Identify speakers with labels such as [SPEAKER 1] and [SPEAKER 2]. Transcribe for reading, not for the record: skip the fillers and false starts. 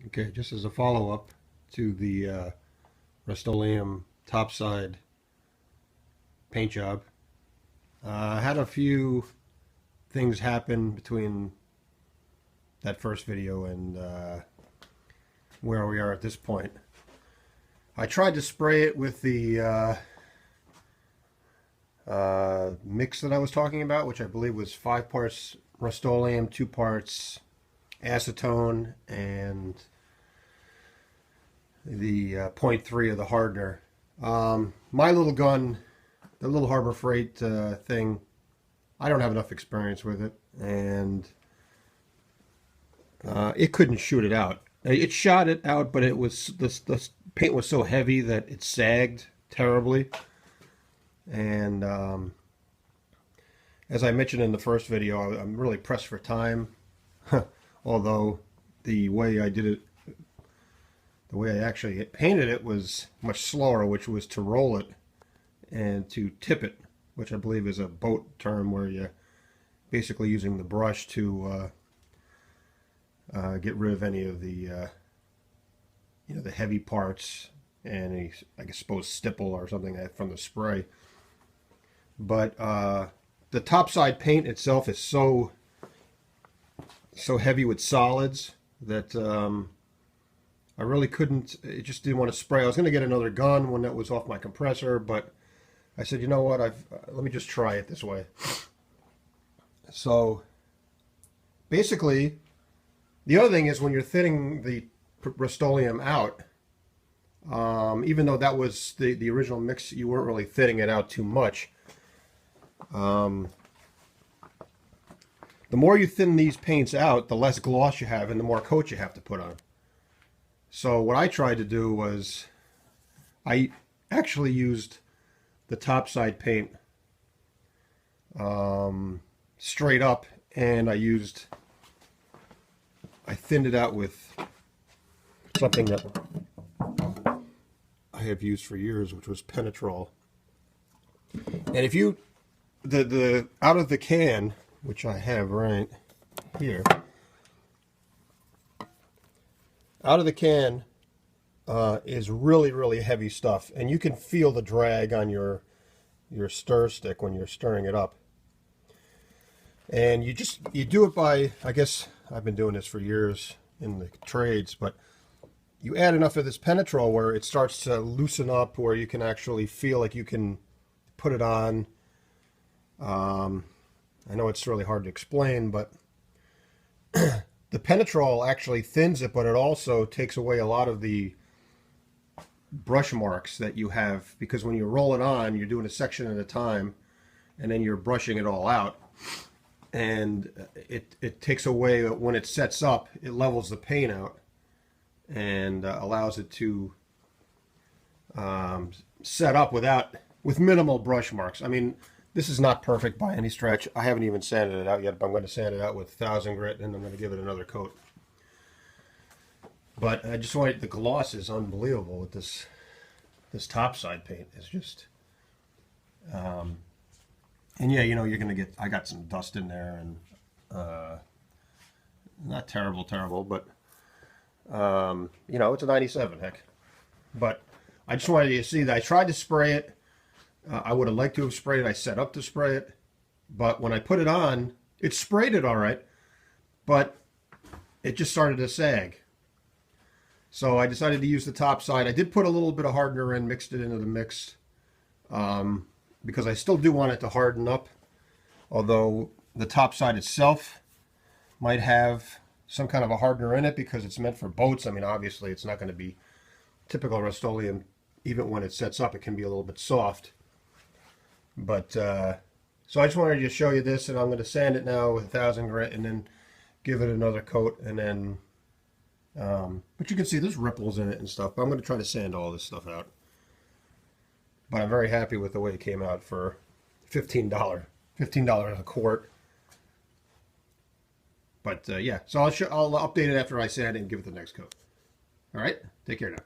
[SPEAKER 1] Okay, just as a follow-up to the Rustoleum Topside paint job, I had a few things happen between that first video and where we are at this point. I tried to spray it with the mix that I was talking about, which I believe was 5 parts Rustoleum, 2 parts acetone, and the 0.3 of the hardener. My little gun, the little Harbor Freight thing, I don't have enough experience with it, and it couldn't shoot it out. It shot it out, but it was the paint was so heavy that it sagged terribly. And as I mentioned in the first video, I'm really pressed for time. Although the way I did it, the way I actually painted it was much slower, which was to roll it and to tip it, which I believe is a boat term where you're basically using the brush to get rid of any of the the heavy parts and any, I suppose, stipple or something from the spray. But the topside paint itself is so heavy with solids that I really couldn't, it just didn't want to spray. I was going to get another gun when that was off my compressor, but I said, you know what, let me just try it this way. So basically, the other thing is when you're thinning the Rustoleum out, even though that was the original mix, you weren't really thinning it out too much. The more you thin these paints out, the less gloss you have and the more coat you have to put on. So what I tried to do was I actually used the topside paint straight up, and I thinned it out with something that I have used for years, which was Penetrol. And if you the out of the can, which I have right here, out of the can is really heavy stuff, and you can feel the drag on your stir stick when you're stirring it up. And you do it by, I guess I've been doing this for years in the trades, but you add enough of this Penetrol where it starts to loosen up, where you can actually feel like you can put it on. I know it's really hard to explain, but the Penetrol actually thins it, but it also takes away a lot of the brush marks that you have, because when you roll it on, you're doing a section at a time, and then you're brushing it all out. And it takes away, when it sets up, it levels the paint out and allows it to set up with minimal brush marks. I mean, this is not perfect by any stretch. I haven't even sanded it out yet, but I'm going to sand it out with 1000 grit, and I'm going to give it another coat. But I just wanted, the gloss is unbelievable with this topside paint. It's just, and yeah, you're going to get, I got some dust in there, and not terrible, but it's a 97, heck. But I just wanted you to see that I tried to spray it. I would have liked to have sprayed it. I set up to spray it, but when I put it on, it sprayed it all right, but it just started to sag. So I decided to use the top side. I did put a little bit of hardener in, mixed it into the mix, because I still do want it to harden up, although the top side itself might have some kind of a hardener in it because it's meant for boats. I mean, obviously it's not going to be typical Rustoleum. Even when it sets up, it can be a little bit soft. But so I just wanted to show you this, and I'm going to sand it now with 1000 grit and then give it another coat, and then but you can see there's ripples in it and stuff, but I'm going to try to sand all this stuff out. But I'm very happy with the way it came out for $15 a quart. But yeah, so I'll update it after I sand it and give it the next coat. All right, take care now.